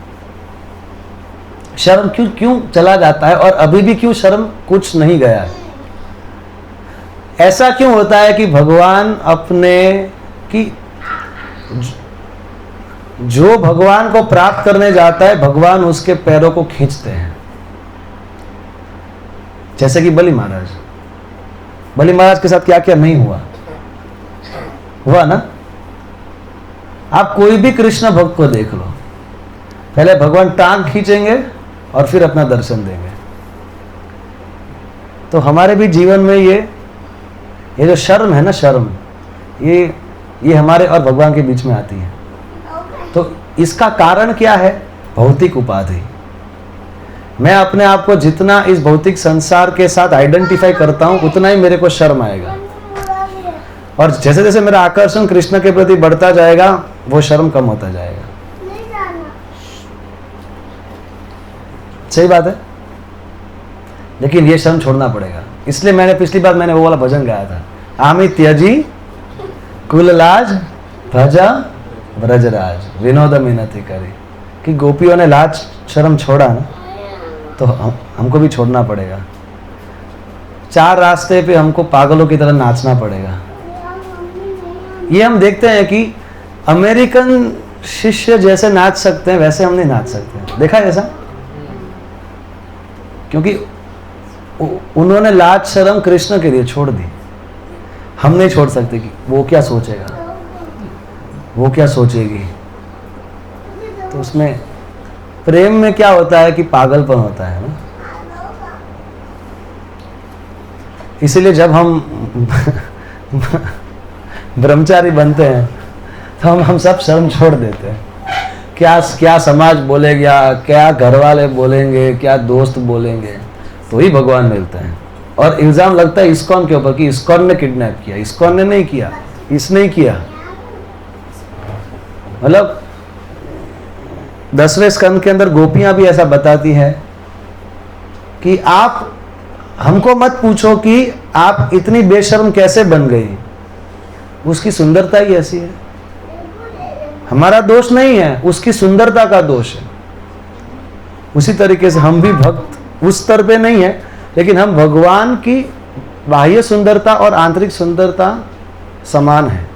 शर्म क्यों चला जाता है और अभी भी क्यों शर्म कुछ नहीं गया है? ऐसा क्यों होता है कि भगवान अपने की जो भगवान को प्राप्त करने जाता है भगवान उसके पैरों को खींचते हैं? जैसे कि बलि महाराज के साथ क्या क्या नहीं हुआ ना। आप कोई भी कृष्ण भक्त को देख लो, पहले भगवान टांग खींचेंगे और फिर अपना दर्शन देंगे। तो हमारे भी जीवन में ये जो शर्म है ना, शर्म ये हमारे और भगवान के बीच में आती है। तो इसका कारण क्या है? भौतिक उपाधि। मैं अपने आप को जितना इस भौतिक संसार के साथ आइडेंटिफाई करता हूं उतना ही मेरे को शर्म आएगा, और जैसे जैसे मेरा आकर्षण कृष्ण के प्रति बढ़ता जाएगा वो शर्म कम होता जाएगा। सही बात है। लेकिन ये शर्म छोड़ना पड़ेगा। इसलिए मैंने पिछली बार वो वाला भजन गाया था, आमी त्यजी कुललाज भजा ब्रजराज विनोद मिनति करे, कि गोपियों ने लाज शर्म छोड़ा ना, तो हमको भी छोड़ना पड़ेगा। 4 रास्ते पे हमको पागलों की तरह नाचना पड़ेगा। ये हम देखते हैं कि अमेरिकन शिष्य जैसे नाच सकते हैं वैसे हम नहीं नाच सकते। देखा है ऐसा? क्योंकि उन्होंने लाज शर्म कृष्ण के लिए छोड़ दी। हम नहीं छोड़ सकते कि वो क्या सोचेगा, वो क्या सोचेगी। तो उसमें प्रेम में क्या होता है कि पागलपन होता है ना। इसीलिए जब हम ब्रह्मचारी बनते हैं तो हम सब शर्म छोड़ देते हैं। क्या समाज बोलेगा, क्या घर वाले बोलेंगे, क्या दोस्त बोलेंगे, तो ही भगवान मिलते हैं। और इल्जाम लगता है इस्कॉन के ऊपर कि इस्कॉन ने किडनैप किया। इस्कॉन ने नहीं किया, इसने किया। मतलब 10वें स्कंद के अंदर गोपियां भी ऐसा बताती है कि आप हमको मत पूछो कि आप इतनी बेशर्म कैसे बन गई, उसकी सुंदरता ही ऐसी है। हमारा दोष नहीं है, उसकी सुंदरता का दोष है। उसी तरीके से हम भी भक्त उस स्तर पे नहीं है, लेकिन हम भगवान की बाह्य सुंदरता और आंतरिक सुंदरता समान है।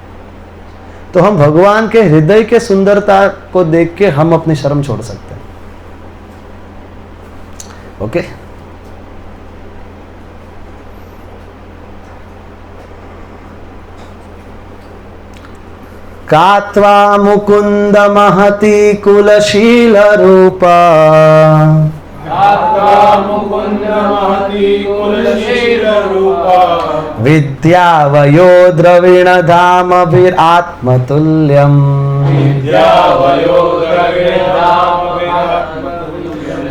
तो हम भगवान के हृदय के सुंदरता को देख के हम अपनी शर्म छोड़ सकते हैं। ओके, कात्वा मुकुंद महती कुलशील रूपा, विद्यावयो द्रविण धामभिरात्मतुल्यम्,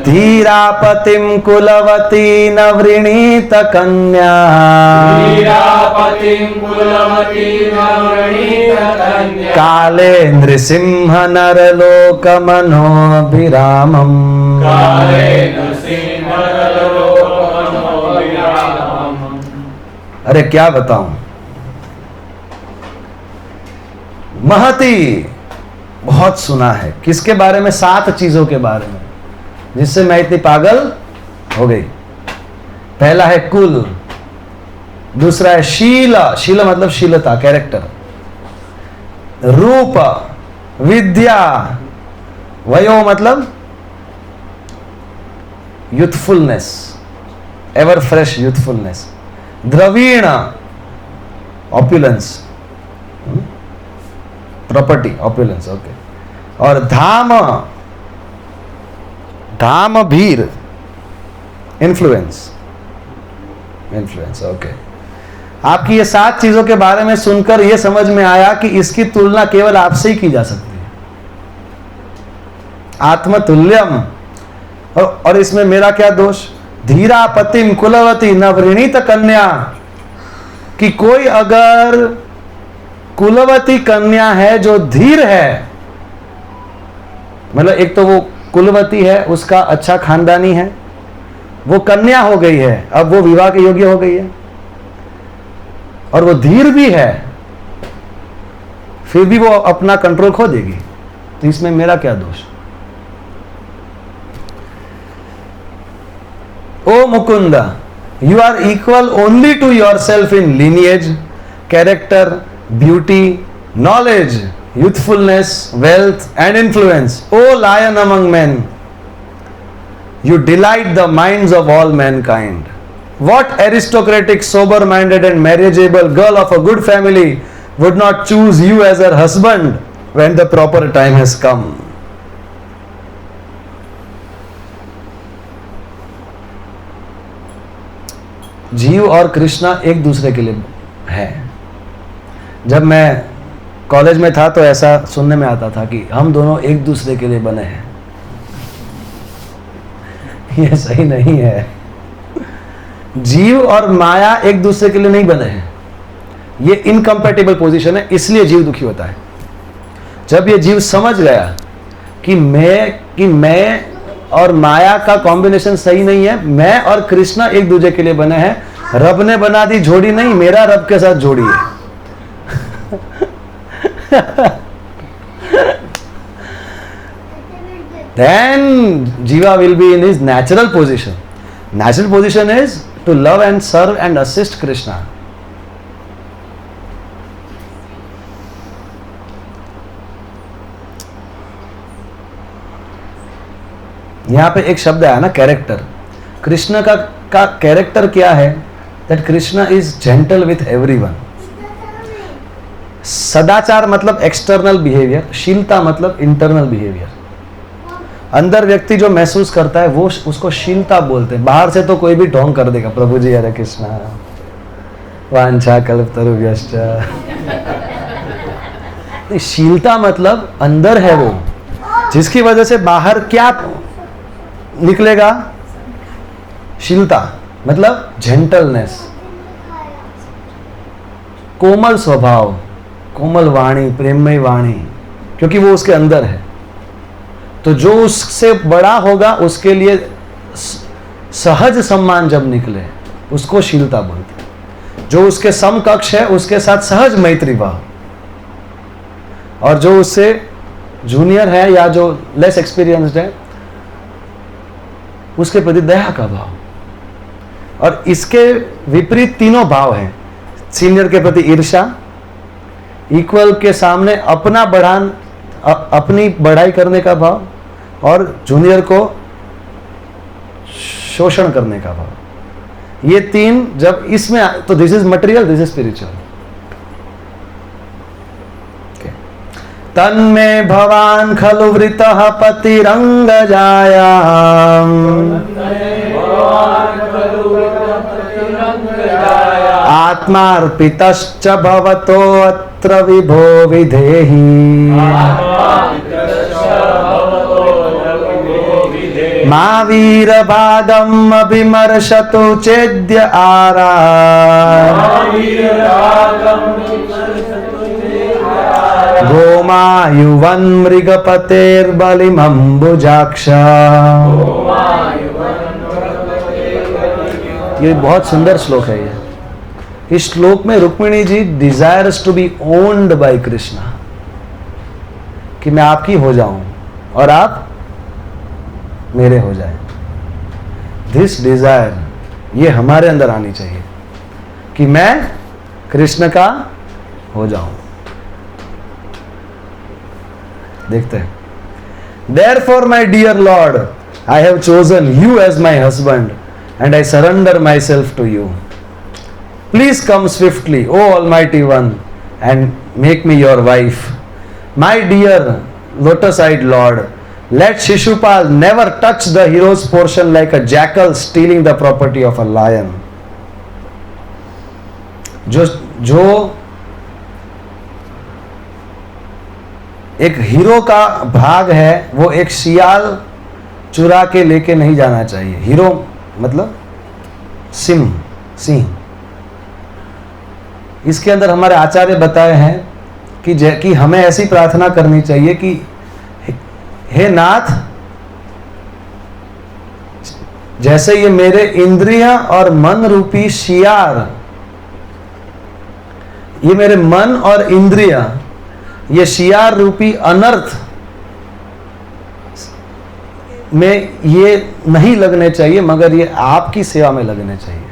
धीरापतिं कुलवती न वृणीत कन्या, काले नृसिंह नरलोक मनोभिरामम्। अरे क्या बताऊं, महती बहुत सुना है। किसके बारे में? 7 चीजों के बारे में जिससे मैं इतनी पागल हो गई। पहला है कुल, दूसरा है शील, शील मतलब शीलता, कैरेक्टर, रूप, विद्या, वयो मतलब यूथफुलनेस, एवर फ्रेश यूथफुलनेस, द्रवीण ऑप्युलेंस, प्रॉपर्टी ऑप्युलेंस, ओके, और धाम, धाम भीर इन्फ्लुएंस, इन्फ्लुएंस, ओके। आपकी ये 7 चीजों के बारे में सुनकर यह समझ में आया कि इसकी तुलना केवल आपसे ही की जा सकती है, आत्मतुल्यम। और इसमें मेरा क्या दोष? धीरा पतिम कुलवती न वृणीत कन्या, कि कोई अगर कुलवती कन्या है जो धीर है, मतलब एक तो वो कुलवती है, उसका अच्छा खानदानी है, वो कन्या हो गई है, अब वो विवाह के योग्य हो गई है, और वो धीर भी है, फिर भी वो अपना कंट्रोल खो देगी, तो इसमें मेरा क्या दोष? ओ Mukunda, you are equal only to yourself in lineage, character, beauty, knowledge, youthfulness, wealth and influence. O lion among men, you delight the minds of all mankind. What aristocratic, sober-minded and marriageable girl of a good family would not choose you as her husband when the proper time has come? जीव और कृष्णा एक दूसरे के लिए है। जब मैं college में था तो ऐसा सुनने में आता था कि हम दोनों एक दूसरे के लिए बने हैं। ये सही नहीं है। जीव और माया एक दूसरे के लिए नहीं बने हैं, ये इनकम्पैटिबल पोजीशन है, इसलिए जीव दुखी होता है। जब ये जीव समझ गया कि मैं और माया का कॉम्बिनेशन सही नहीं है, मैं और कृष्णा एक दूसरे के लिए बने हैं, रब ने बना दी जोड़ी नहीं, मेरा रब के साथ जोड़ी है। Then Jiva will be in his natural position. Natural position is to love and serve and assist Krishna. यहां पे एक शब्द आया ना, कैरेक्टर। कृष्ण का कैरेक्टर क्या है? That Krishna is gentle with everyone. सदाचार मतलब एक्सटर्नल बिहेवियर, शीलता मतलब इंटरनल बिहेवियर। अंदर व्यक्ति जो महसूस करता है वो उसको शीलता बोलते हैं। बाहर से तो कोई भी ढोंग कर देगा, प्रभु जी हरे कृष्णा, वांछा कल्पतरुभ्यश्च। शीलता मतलब अंदर है वो, जिसकी वजह से बाहर क्या निकलेगा? शीलता मतलब जेंटलनेस, कोमल स्वभाव, कोमल वाणी, प्रेममय वाणी, क्योंकि वो उसके अंदर है। तो जो उससे बड़ा होगा उसके लिए सहज सम्मान जब निकले उसको शीलता बोलते हैं। जो उसके समकक्ष है उसके साथ सहज मैत्री भाव, और जो उससे जूनियर है या जो लेस एक्सपीरियंस्ड है उसके प्रति दया का भाव। और इसके विपरीत तीनों भाव हैं। सीनियर के प्रति ईर्ष्या, इक्वल के सामने अपनी बढ़ाई करने का भाव, और जूनियर को शोषण करने का भाव। ये तीन जब इसमें, तो this is material, this is spiritual. तन्मे भवान खलु वृतः पतिरंगजाया आत्मार्पितश्च भवतो अत्र विभो विधेहि मा वीरभागम् अभिमर्शतु चेद्य आरा गोमायुवन् मृगपतेर्बलिमम्बुजाक्ष। ये बहुत सुंदर श्लोक है। ये इस श्लोक में Rukmini ji desires to be owned by Krishna, कि मैं आपकी हो जाऊं और आप मेरे हो जाएं। दिस डिजायर, ये हमारे अंदर आनी चाहिए कि मैं कृष्ण का हो जाऊं। देखते हैं। Therefore, my dear Lord, I have chosen you as my husband, and I surrender myself to you. Please come swiftly, O Almighty One, and make me your wife. My dear lotus-eyed Lord, let Shishupal never touch the hero's portion like a jackal stealing the property of a lion. जो एक hero का भाग है वो एक शियाल चुरा के लेके नहीं जाना चाहिए। हीरो मतलब सिंह। इसके अंदर हमारे आचार्य बताए हैं कि हमें ऐसी प्रार्थना करनी चाहिए कि हे नाथ, जैसे ये मेरे इंद्रियां और मन रूपी शियार, ये मेरे मन और इंद्रियां ये शियार रूपी अनर्थ में ये नहीं लगने चाहिए, मगर ये आपकी सेवा में लगने चाहिए।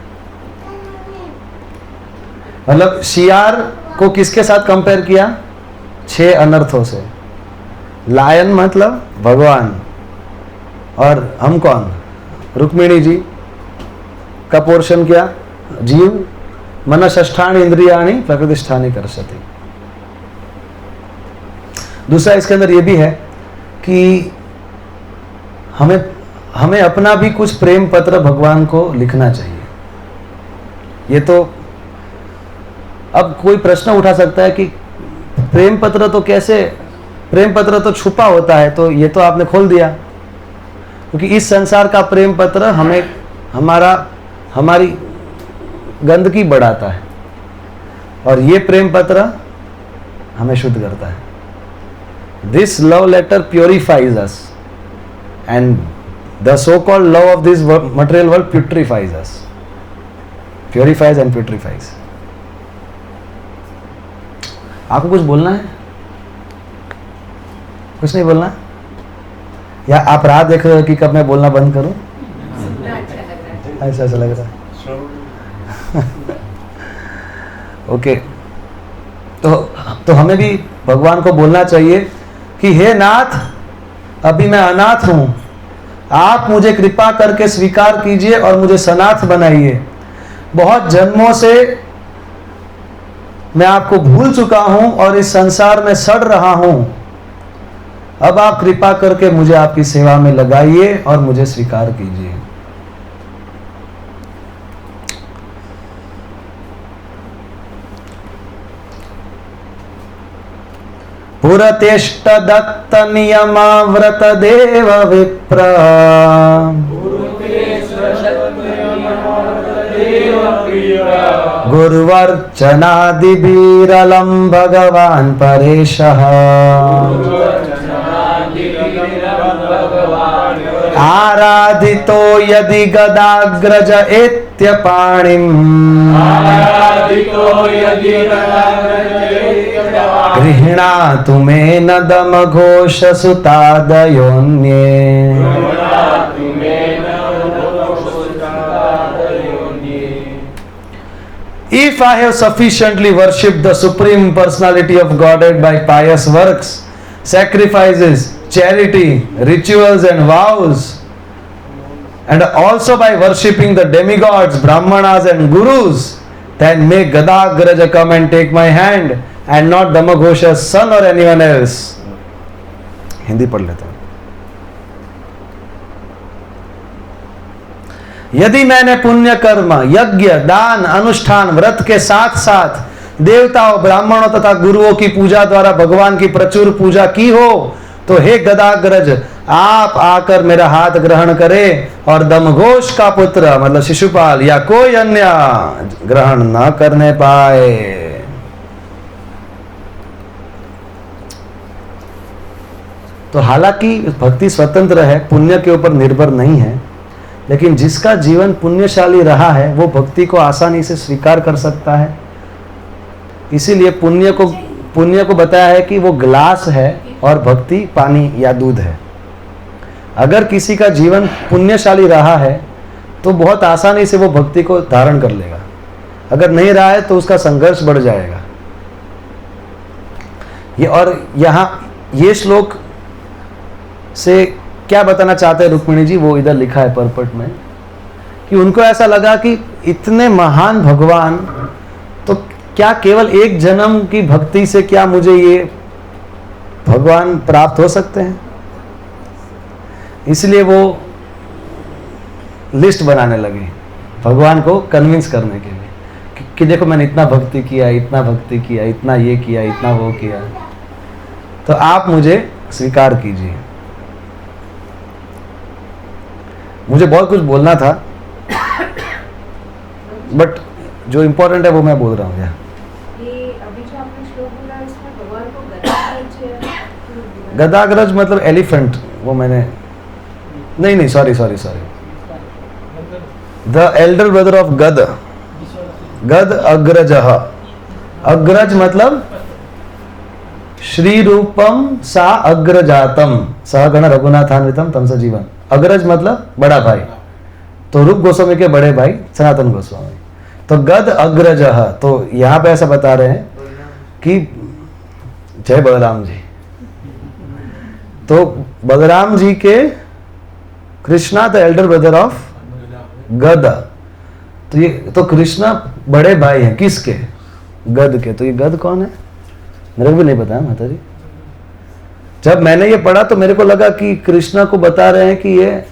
मतलब शियार को किसके साथ कंपेयर किया? 6 अनर्थों से। लायन मतलब भगवान, और हम कौन? रुक्मिणी जी का पोर्शन क्या? जीव। मनःष्ठानि इंद्रियाणि प्रकृतिष्ठानि कर्षति। दूसरा इसके अंदर ये भी है कि हमें अपना भी कुछ प्रेम पत्र भगवान को लिखना चाहिए। ये तो अब कोई प्रश्न उठा सकता है कि प्रेम पत्र तो कैसे, प्रेम पत्र तो छुपा होता है, तो ये तो आपने खोल दिया। क्योंकि इस संसार का प्रेम पत्र हमारी गंदगी बढ़ाता है, और ये प्रेम पत्र हमें शुद्ध करता है। This love letter purifies us, and the so-called love of this material world putrefies us. Purifies and putrefies. आपको कुछ बोलना है? कुछ नहीं बोलना? या आप राह देख रहे हो कि कब मैं बोलना बंद करूं? ऐसा लग रहा है। ओके, तो हमें भी भगवान को बोलना चाहिए कि हे नाथ, अभी मैं अनाथ हूं, आप मुझे कृपा करके स्वीकार कीजिए और मुझे सनाथ बनाइए। बहुत जन्मों से मैं आपको भूल चुका हूं और इस संसार में सड़ रहा हूं। अब आप कृपा करके मुझे आपकी सेवा में लगाइए और मुझे स्वीकार कीजिए। पुरतेष्ट दत्त नियमाव्रत देव विप्र गुरुवर्चनादिभिरलं भगवान् परेशः आराधितो यदि गदाग्रज एत्यपाणिम् आराधितो यदि गदाग्रज गृह्णातु मे न दमघोषसुतादयोन्ये If I have sufficiently worshipped the Supreme Personality of Godhead by pious works, sacrifices, charity, rituals and vows, and also by worshipping the demigods, brahmanas and gurus, then may Gadagraja come and take my hand and not Damaghosha's son or anyone else. Hindi पढ़ लेता हूँ. यदि मैंने पुण्य कर्म, यज्ञ, दान, अनुष्ठान, व्रत के साथ साथ देवताओं, ब्राह्मणों तथा गुरुओं की पूजा द्वारा भगवान की प्रचुर पूजा की हो, तो हे गदाग्रज, आप आकर मेरा हाथ ग्रहण करें और दमघोष का पुत्र मतलब शिशुपाल या कोई अन्य ग्रहण न करने पाए. तो हालांकि भक्ति स्वतंत्र है, पुण्य के ऊपर निर्भर नहीं है, लेकिन जिसका जीवन पुण्यशाली रहा है वो भक्ति को आसानी से स्वीकार कर सकता है. इसीलिए पुण्य को बताया है कि वो ग्लास है और भक्ति पानी या दूध है. अगर किसी का जीवन पुण्यशाली रहा है तो बहुत आसानी से वो भक्ति को धारण कर लेगा. अगर नहीं रहा है तो उसका संघर्ष बढ़ जाएगा. यहाँ ये श्लोक से क्या बताना चाहते हैं रुक्मिणी जी, वो इधर लिखा है परपट में, कि उनको ऐसा लगा कि इतने महान भगवान, तो क्या केवल एक जन्म की भक्ति से क्या मुझे ये भगवान प्राप्त हो सकते हैं. इसलिए वो लिस्ट बनाने लगे भगवान को कन्विंस करने के लिए कि देखो मैंने इतना भक्ति किया, इतना भक्ति किया, इतना ये किया, इतना वो किया, तो आप मुझे स्वीकार कीजिए. मुझे बहुत कुछ बोलना था, बट जो इम्पोर्टेंट है वो मैं बोल रहा हूँ. ये अभी जो आपने श्लोक बोला इसमें भगवान को गदाग्रज गदाग्रज मतलब एलिफेंट, वो मैंने नहीं sorry the Elder brother of गद, गद अग्रज. अग्रज मतलब श्री रूपम सा अग्रजातम सहगण रघुनाथान्वितम तम सजीवन. अग्रज मतलब बड़ा भाई, तो रूप गोस्वामी के बड़े भाई सनातन गोस्वामी. तो गद अग्रज, तो यहाँ पे ऐसा बता रहे हैं कि जय बलराम जी, तो बलराम जी के Krishna the Elder brother of गद. तो ये तो कृष्णा बड़े भाई हैं किसके? गद के. तो ये गद कौन है मेरे को भी नहीं पता है माता जी. जब मैंने ये पढ़ा तो मेरे को लगा कि कृष्णा को बता रहे हैं कि ये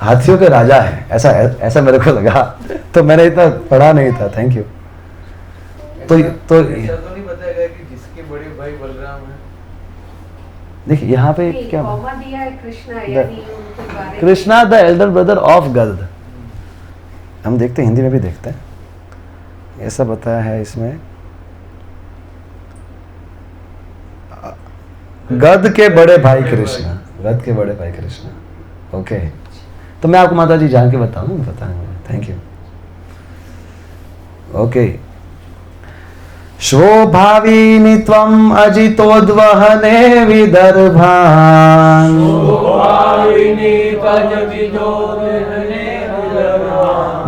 हाथियों के राजा है, ऐसा मेरे को लगा. तो मैंने इतना पढ़ा नहीं था. Thank you. तो नहीं बताया गया कि जिसके बड़े भाई बलराम हैं. देखिए यहाँ पे क्या दिया है कृष्णा, यानी उनके बारे Krishna the Elder brother of गद. हम देखते हैं, हिंदी में भी देखते हैं, ऐसा बताया है इसमें. गद के बड़े भाई कृष्णा, गद के बड़े भाई कृष्णा. ओके, तो मैं आपको माता जी जान के बताऊँ, बताएंगे. Thank you. ओके. शोभावीनि त्वम् अजितोद्वहने विदर्भान्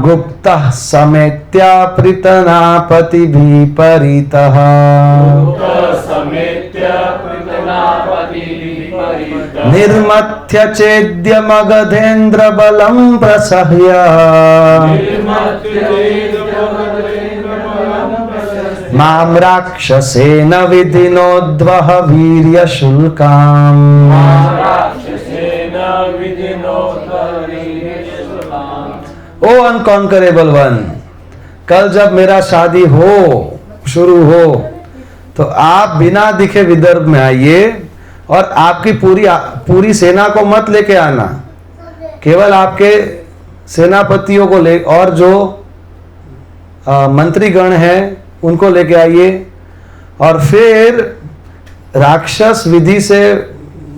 गुप्तः समेत्यापृतनापतिभिः परितः निर्मथ्य चेद्य मगधेन्द्र बलं प्रसह्य माम राक्षसेन विधिनोद्वह वीर्य शुल्काम्. ओ अनकॉन्करेबल वन, कल जब मेरा शादी शुरू हो तो आप बिना दिखे विदर्भ में आइए और आपकी पूरी सेना को मत लेके आना, केवल आपके सेनापतियों को ले और जो मंत्रीगण हैं उनको लेके आइए. और फिर राक्षस विधि से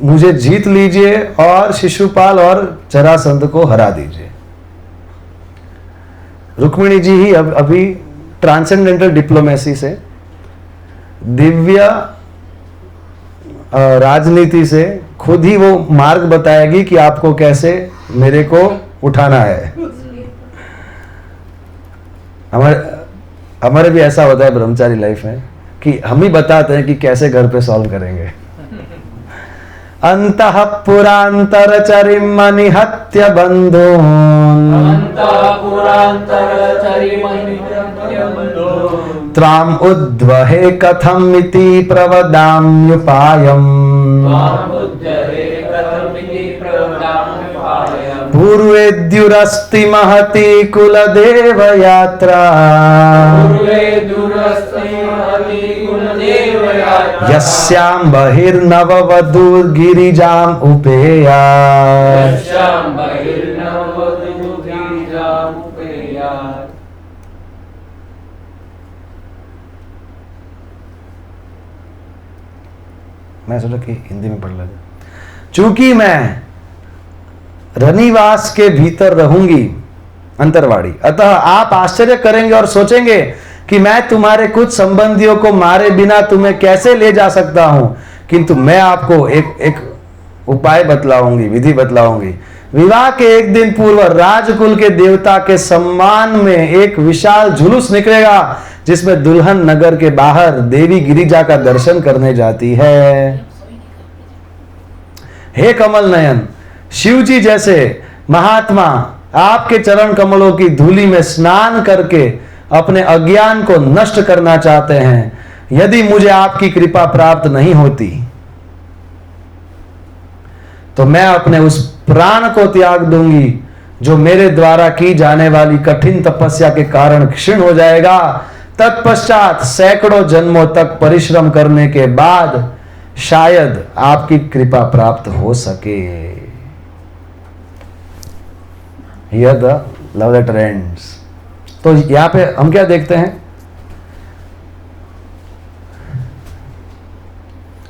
मुझे जीत लीजिए और शिशुपाल और जरासंध को हरा दीजिए। रुक्मिणी जी ही अभी ट्रांसेंडेंटल डिप्लोमेसी से, दिव्य राजनीति से खुद ही वो मार्ग बताएगी कि आपको कैसे मेरे को उठाना है। हमारे भी ऐसा होता है ब्रह्मचारी लाइफ में कि हम ही बताते हैं कि कैसे घर पे सॉल्व करेंगे। अंतः पुरांतरचरिम निहत्य बंधून् त्राम उद्वहे कथम इति प्रवदाम्युपायम् पूर्वेद्युरस्ति महती कुलदेव यात्रा यस्यां बहिर्नववधूर्गिरिजाम् उपेया। मैं सोचा कि हिंदी में पढ़ लगा। चूंकि मैं रनिवास के भीतर रहूंगी, अंतरवाड़ी, अतः आप आश्चर्य करेंगे और सोचेंगे कि मैं तुम्हारे कुछ संबंधियों को मारे बिना तुम्हें कैसे ले जा सकता हूं, किंतु मैं आपको एक उपाय बतलाऊंगी, विधि बतलाऊंगी। विवाह के एक दिन पूर्व राजकुल के देवता के सम्मान में एक विशाल जुलूस निकलेगा, जिसमें दुल्हन नगर के बाहर देवी गिरिजा का दर्शन करने जाती है। हे कमल नयन, शिव जी जैसे महात्मा आपके चरण कमलों की धूलि में स्नान करके अपने अज्ञान को नष्ट करना चाहते हैं। यदि मुझे आपकी कृपा प्राप्त नहीं होती तो मैं अपने उस प्राण को त्याग दूंगी जो मेरे द्वारा की जाने वाली कठिन तपस्या के कारण क्षीण हो जाएगा। तत्पश्चात सैकड़ों जन्मों तक परिश्रम करने के बाद शायद आपकी कृपा प्राप्त हो सके। Here the love letter ends. तो यहां पे हम क्या देखते हैं,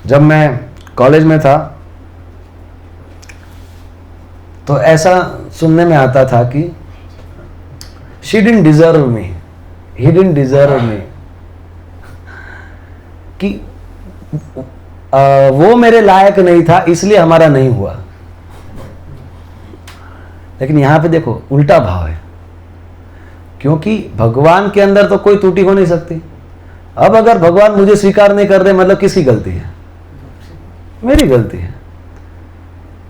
जब मैं कॉलेज में था तो ऐसा सुनने में आता था कि she didn't deserve me, he didn't deserve me, कि वो मेरे लायक नहीं था इसलिए हमारा नहीं हुआ। लेकिन यहां पे देखो उल्टा भाव है, क्योंकि भगवान के अंदर तो कोई त्रुटि हो नहीं सकती। अब अगर भगवान मुझे स्वीकार नहीं कर रहे, मतलब किसकी गलती है? मेरी गलती है।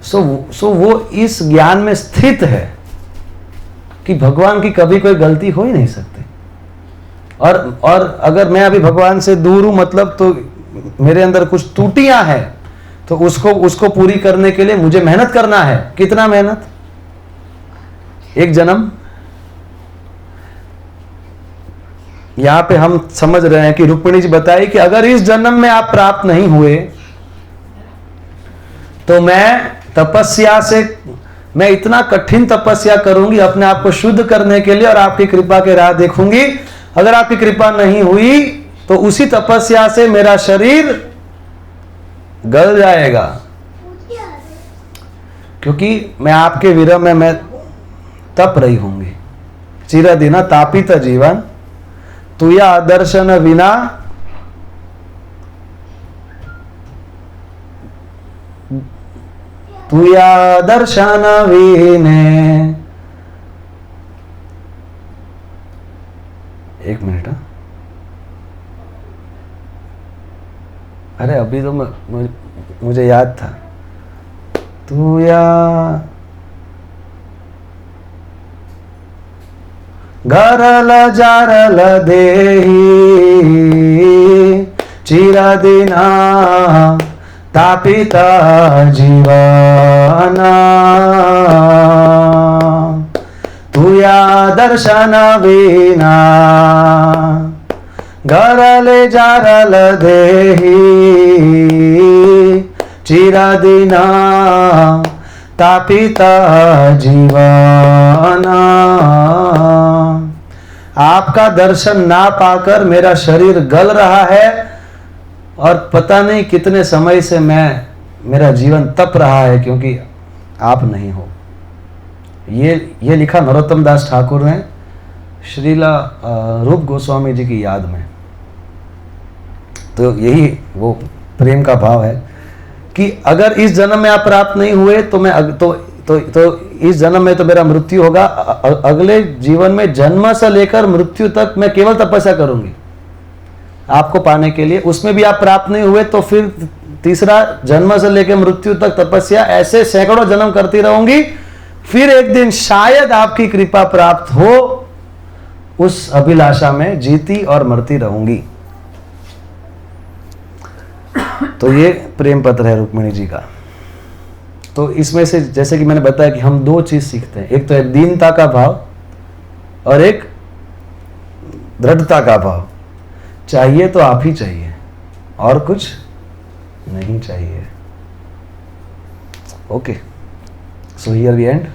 सो वो इस ज्ञान में स्थित है कि भगवान की कभी कोई गलती हो ही नहीं सकती। और अगर मैं अभी भगवान से दूर हूं, मतलब तो मेरे अंदर कुछ त्रुटियां हैं, तो उसको पूरी करने के लिए मुझे मेहनत करना है। कितना मेहनत? एक जन्म। यहां पे हम समझ रहे हैं कि रुक्मिणी जी बताई कि अगर इस जन्म में आप प्राप्त नहीं हुए तो मैं तपस्या से, मैं इतना कठिन तपस्या करूंगी अपने आप को शुद्ध करने के लिए और आपकी कृपा के राह देखूंगी। अगर आपकी कृपा नहीं हुई तो उसी तपस्या से मेरा शरीर गल जाएगा, क्योंकि मैं आपके विरह में मैं तप रही होंगी। चिरदिन तापित जीवन तुया दर्शन विना तुया दर्शन विने। एक मिनट। अरे अभी तो मुझे याद था। तुया घरल जारल देही चिरदिना तापिता जीवना तुया दर्शन विना घरले जारल देही चिरदिना तापिता जीवना। आपका दर्शन ना पाकर मेरा शरीर गल रहा है और पता नहीं कितने समय से मैं मेरा जीवन तप रहा है क्योंकि आप नहीं हो। ये लिखा नरोत्तम दास ठाकुर ने श्रीला रूप गोस्वामी जी की याद में। तो यही वो प्रेम का भाव है कि अगर इस जन्म में आप प्राप्त नहीं हुए तो मैं तो इस जन्म में तो मेरा मृत्यु होगा, अगले जीवन में जन्म से लेकर मृत्यु तक मैं केवल तपस्या करूंगी आपको पाने के लिए। उसमें भी आप प्राप्त नहीं हुए तो फिर तीसरा जन्म से लेकर मृत्यु तक तपस्या, ऐसे सैकड़ों जन्म करती रहूंगी। फिर एक दिन शायद आपकी कृपा प्राप्त हो, उस अभिलाषा में जीती और मरती रहूंगी। तो ये प्रेम पत्र है रुक्मिणी जी का। तो इसमें से जैसे कि मैंने बताया कि हम दो चीज सीखते हैं, एक तो है दीनता का भाव और एक दृढ़ता का भाव। चाहिए तो आप ही चाहिए और कुछ नहीं चाहिए। Okay, so here we and.